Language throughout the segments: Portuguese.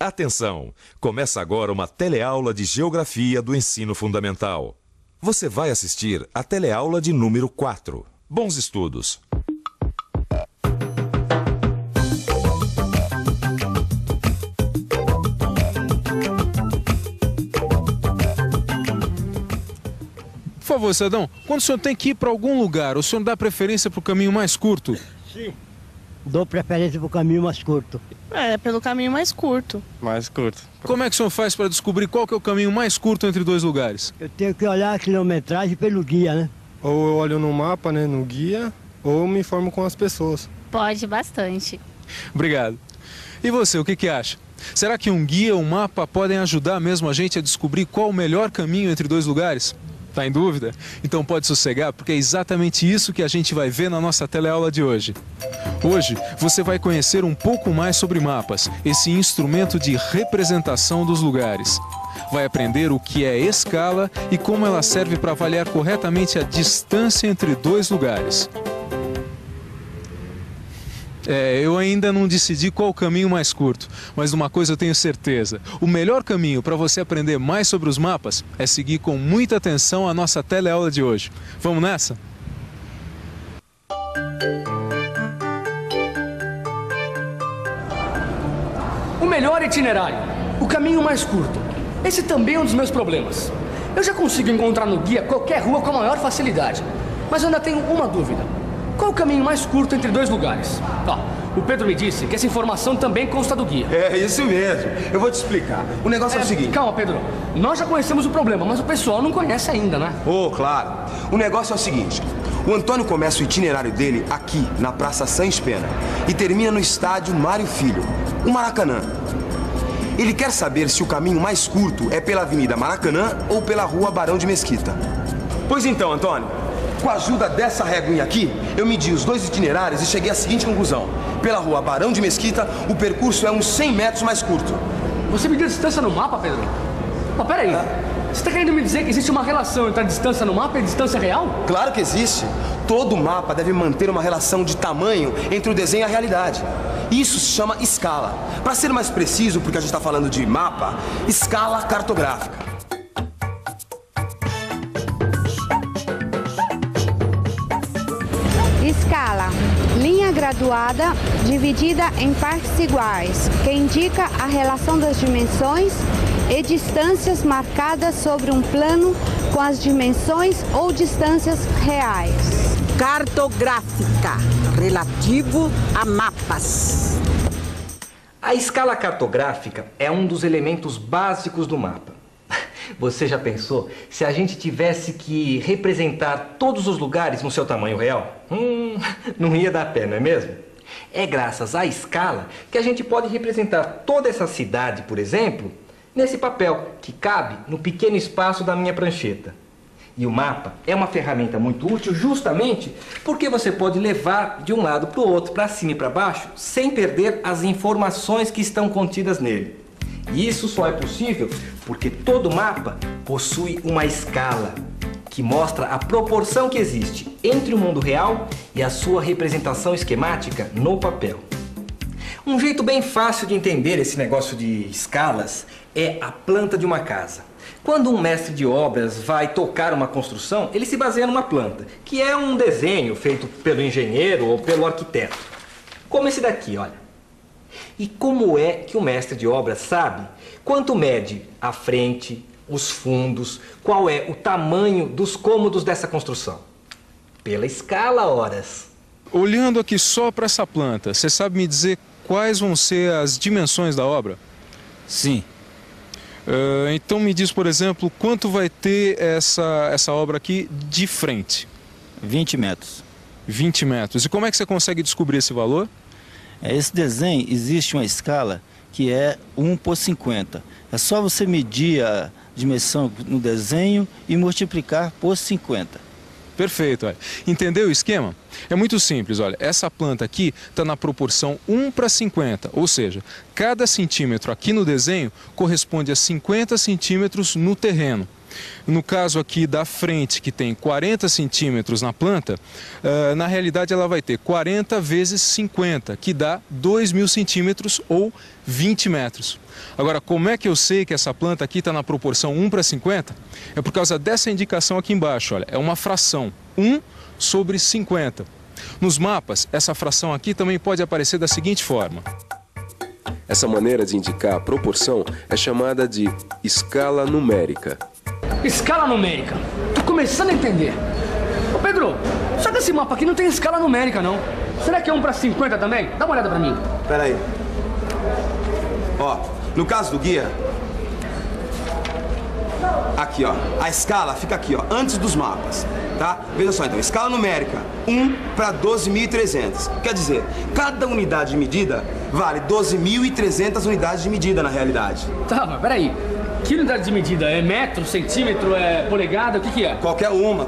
Atenção! Começa agora uma teleaula de Geografia do Ensino Fundamental. Você vai assistir a teleaula de número 4. Bons estudos! Por favor, cidadão, quando o senhor tem que ir para algum lugar, o senhor dá preferência para o caminho mais curto? Sim. Dou preferência para o caminho mais curto. Pelo caminho mais curto. Mais curto. Como é que o senhor faz para descobrir qual que é o caminho mais curto entre dois lugares? Eu tenho que olhar a quilometragem pelo guia, né? Ou eu olho no mapa, né, no guia, ou me informo com as pessoas. Pode bastante. Obrigado. E você, o que acha? Será que um guia ou um mapa podem ajudar mesmo a gente a descobrir qual o melhor caminho entre dois lugares? Tá em dúvida? Então pode sossegar, porque é exatamente isso que a gente vai ver na nossa teleaula de hoje. Hoje você vai conhecer um pouco mais sobre mapas, esse instrumento de representação dos lugares. Vai aprender o que é escala e como ela serve para avaliar corretamente a distância entre dois lugares. Eu ainda não decidi qual o caminho mais curto, mas de uma coisa eu tenho certeza. O melhor caminho para você aprender mais sobre os mapas é seguir com muita atenção a nossa teleaula de hoje. Vamos nessa? O melhor itinerário, o caminho mais curto. Esse também é um dos meus problemas. Eu já consigo encontrar no guia qualquer rua com a maior facilidade, mas eu ainda tenho uma dúvida. Qual o caminho mais curto entre dois lugares? O Pedro me disse que essa informação também consta do guia. É isso mesmo. Eu vou te explicar. O negócio é o seguinte... Calma, Pedro. Nós já conhecemos o problema, mas o pessoal não conhece ainda, né? Claro. O negócio é o seguinte. O Antônio começa o itinerário dele aqui, na Praça Sans Pena, e termina no estádio Mário Filho, o Maracanã. Ele quer saber se o caminho mais curto é pela Avenida Maracanã ou pela Rua Barão de Mesquita. Pois então, Antônio, com a ajuda dessa réguinha aqui, eu medi os dois itinerários e cheguei à seguinte conclusão. Pela Rua Barão de Mesquita, o percurso é uns 100 metros mais curto. Você mediu a distância no mapa, Pedro? Peraí. Você está querendo me dizer que existe uma relação entre a distância no mapa e a distância real? Claro que existe. Todo mapa deve manter uma relação de tamanho entre o desenho e a realidade. Isso se chama escala. Para ser mais preciso, porque a gente está falando de mapa, escala cartográfica. Escala, linha graduada dividida em partes iguais, que indica a relação das dimensões e distâncias marcadas sobre um plano com as dimensões ou distâncias reais. Cartográfica, relativo a mapas. A escala cartográfica é um dos elementos básicos do mapa. Você já pensou se a gente tivesse que representar todos os lugares no seu tamanho real? Não ia dar pé, não é mesmo? É graças à escala que a gente pode representar toda essa cidade, por exemplo, nesse papel que cabe no pequeno espaço da minha prancheta. E o mapa é uma ferramenta muito útil justamente porque você pode levar de um lado para o outro, para cima e para baixo, sem perder as informações que estão contidas nele. E isso só é possível porque todo mapa possui uma escala que mostra a proporção que existe entre o mundo real e a sua representação esquemática no papel. Um jeito bem fácil de entender esse negócio de escalas é a planta de uma casa. Quando um mestre de obras vai tocar uma construção, ele se baseia numa planta, que é um desenho feito pelo engenheiro ou pelo arquiteto. Como esse daqui, olha. E como é que o mestre de obras sabe quanto mede a frente, os fundos, qual é o tamanho dos cômodos dessa construção? Pela escala, horas. Olhando aqui só para essa planta, você sabe me dizer quais vão ser as dimensões da obra? Sim. Então me diz, por exemplo, quanto vai ter essa obra aqui de frente? 20 metros. 20 metros. E como é que você consegue descobrir esse valor? Esse desenho, existe uma escala que é 1/50. É só você medir a dimensão no desenho e multiplicar por 50. Perfeito, olha. Entendeu o esquema? É muito simples, olha. Essa planta aqui está na proporção 1/50, ou seja, cada centímetro aqui no desenho corresponde a 50 centímetros no terreno. No caso aqui da frente, que tem 40 centímetros na planta, na realidade ela vai ter 40 vezes 50, que dá 2.000 centímetros ou 20 metros. Agora, como é que eu sei que essa planta aqui está na proporção 1:50? É por causa dessa indicação aqui embaixo, olha, é uma fração, 1/50. Nos mapas, essa fração aqui também pode aparecer da seguinte forma. Essa maneira de indicar a proporção é chamada de escala numérica. Escala numérica. Tô começando a entender. Ô Pedro, só que esse mapa aqui não tem escala numérica, não. Será que é 1/50 também? Dá uma olhada pra mim. Pera aí. Ó, no caso do guia... Aqui, ó. A escala fica aqui, ó, antes dos mapas, tá? Veja só, então, escala numérica, 1/12.300. Quer dizer, cada unidade de medida vale 12.300 unidades de medida, na realidade. Tá, mas peraí. Que unidade de medida? É metro, centímetro, é polegada? O que é? Qualquer uma,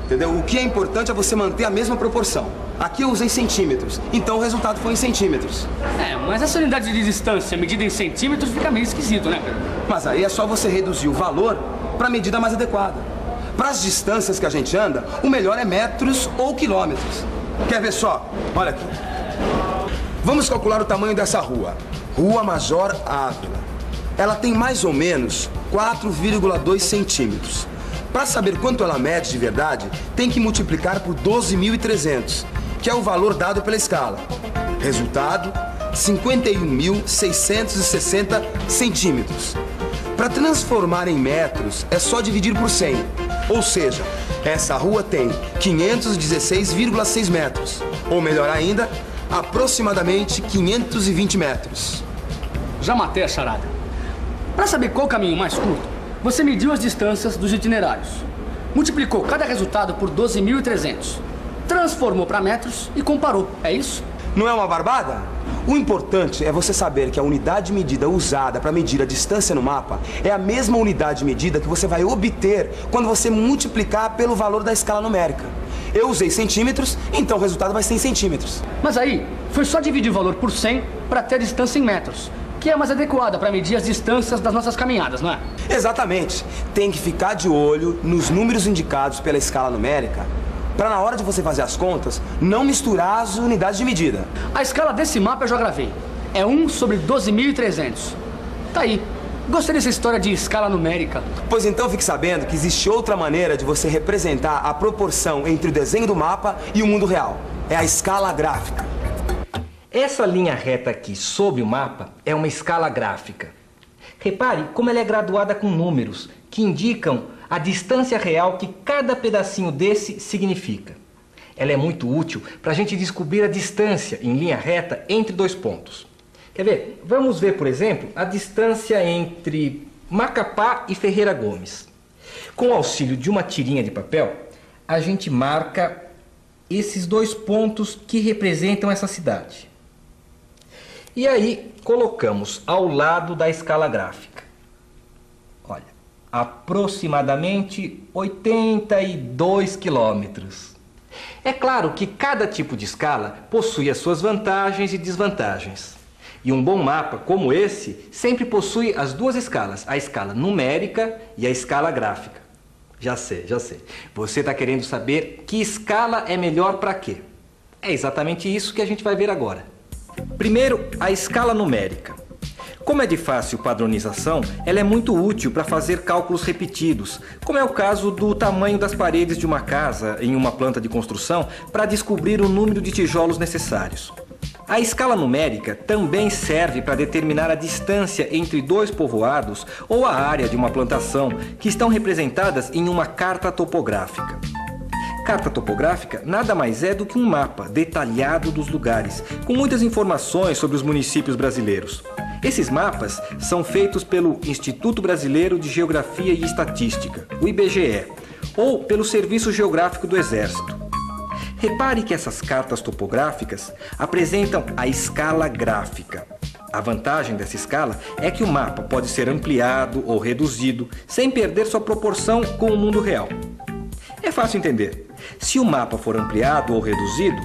entendeu? O que é importante é você manter a mesma proporção. Aqui eu usei centímetros, então o resultado foi em centímetros. É, mas essa unidade de distância medida em centímetros fica meio esquisito, né, Pedro? Mas aí é só você reduzir o valor para a medida mais adequada. Para as distâncias que a gente anda, o melhor é metros ou quilômetros. Quer ver só? Olha aqui. Vamos calcular o tamanho dessa rua. Rua Major Ávila. Ela tem mais ou menos 4,2 centímetros. Para saber quanto ela mede de verdade, tem que multiplicar por 12.300, que é o valor dado pela escala. Resultado, 51.660 centímetros. Para transformar em metros, é só dividir por 100. Ou seja, essa rua tem 516,6 metros. Ou melhor ainda, aproximadamente 520 metros. Já matei a charada. Para saber qual o caminho mais curto, você mediu as distâncias dos itinerários. Multiplicou cada resultado por 12.300. Transformou para metros e comparou. É isso? Não é uma barbada? O importante é você saber que a unidade de medida usada para medir a distância no mapa é a mesma unidade de medida que você vai obter quando você multiplicar pelo valor da escala numérica. Eu usei centímetros, então o resultado vai ser em centímetros. Mas aí, foi só dividir o valor por 100 para ter a distância em metros, que é mais adequada para medir as distâncias das nossas caminhadas, não é? Exatamente. Tem que ficar de olho nos números indicados pela escala numérica, para na hora de você fazer as contas, não misturar as unidades de medida. A escala desse mapa eu já gravei. É 1/12.300. Tá aí. Gostei dessa história de escala numérica. Pois então fique sabendo que existe outra maneira de você representar a proporção entre o desenho do mapa e o mundo real. É a escala gráfica. Essa linha reta aqui sob o mapa é uma escala gráfica. Repare como ela é graduada com números que indicam a distância real que cada pedacinho desse significa. Ela é muito útil para a gente descobrir a distância em linha reta entre dois pontos. Quer ver? Vamos ver, por exemplo, a distância entre Macapá e Ferreira Gomes. Com o auxílio de uma tirinha de papel, a gente marca esses dois pontos que representam essa cidade. E aí colocamos ao lado da escala gráfica. Olha, aproximadamente 82 quilômetros. É claro que cada tipo de escala possui as suas vantagens e desvantagens. E um bom mapa como esse sempre possui as duas escalas, a escala numérica e a escala gráfica. Já sei. Você está querendo saber que escala é melhor para quê? É exatamente isso que a gente vai ver agora. Primeiro, a escala numérica. Como é de fácil padronização, ela é muito útil para fazer cálculos repetidos, como é o caso do tamanho das paredes de uma casa em uma planta de construção para descobrir o número de tijolos necessários. A escala numérica também serve para determinar a distância entre dois povoados ou a área de uma plantação que estão representadas em uma carta topográfica. Carta topográfica nada mais é do que um mapa detalhado dos lugares, com muitas informações sobre os municípios brasileiros. Esses mapas são feitos pelo Instituto Brasileiro de Geografia e Estatística, o IBGE, ou pelo Serviço Geográfico do Exército. Repare que essas cartas topográficas apresentam a escala gráfica. A vantagem dessa escala é que o mapa pode ser ampliado ou reduzido, sem perder sua proporção com o mundo real. É fácil entender. Se o mapa for ampliado ou reduzido,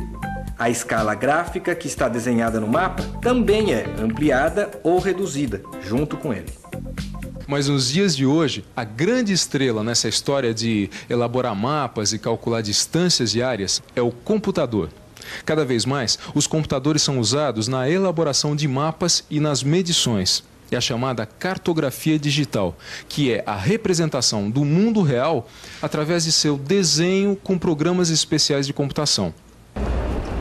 a escala gráfica que está desenhada no mapa também é ampliada ou reduzida, junto com ele. Mas nos dias de hoje, a grande estrela nessa história de elaborar mapas e calcular distâncias e áreas é o computador. Cada vez mais, os computadores são usados na elaboração de mapas e nas medições. É a chamada cartografia digital, que é a representação do mundo real através de seu desenho com programas especiais de computação.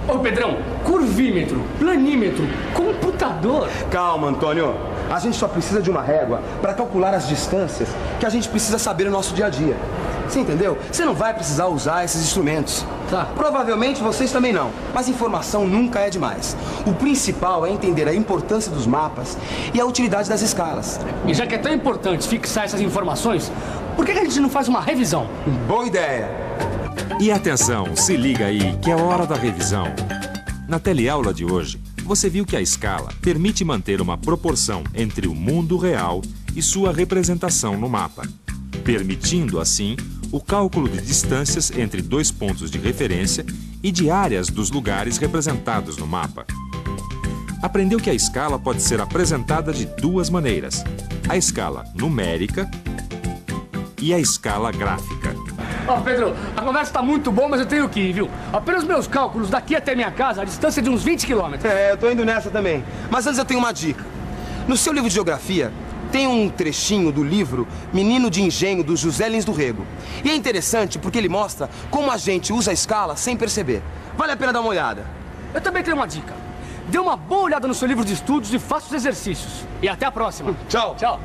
Ô Pedrão, curvímetro, planímetro, computador. Calma, Antônio. A gente só precisa de uma régua para calcular as distâncias que a gente precisa saber no nosso dia a dia. Você entendeu? Você não vai precisar usar esses instrumentos. Tá. Provavelmente vocês também não, mas informação nunca é demais. O principal é entender a importância dos mapas e a utilidade das escalas. E já que é tão importante fixar essas informações, por que a gente não faz uma revisão? Boa ideia! E atenção, se liga aí, que é hora da revisão. Na teleaula de hoje, você viu que a escala permite manter uma proporção entre o mundo real e sua representação no mapa, permitindo, assim, o cálculo de distâncias entre dois pontos de referência e de áreas dos lugares representados no mapa. Aprendeu que a escala pode ser apresentada de duas maneiras: a escala numérica e a escala gráfica. Ó, Pedro, a conversa tá muito boa, mas eu tenho que ir, viu? Apenas meus cálculos daqui até minha casa, a distância é de uns 20 quilômetros. É, eu tô indo nessa também. Mas antes eu tenho uma dica. No seu livro de geografia, tem um trechinho do livro Menino de Engenho, do José Lins do Rego. E é interessante porque ele mostra como a gente usa a escala sem perceber. Vale a pena dar uma olhada. Eu também tenho uma dica. Dê uma boa olhada no seu livro de estudos e faça os exercícios. E até a próxima. Tchau. Tchau.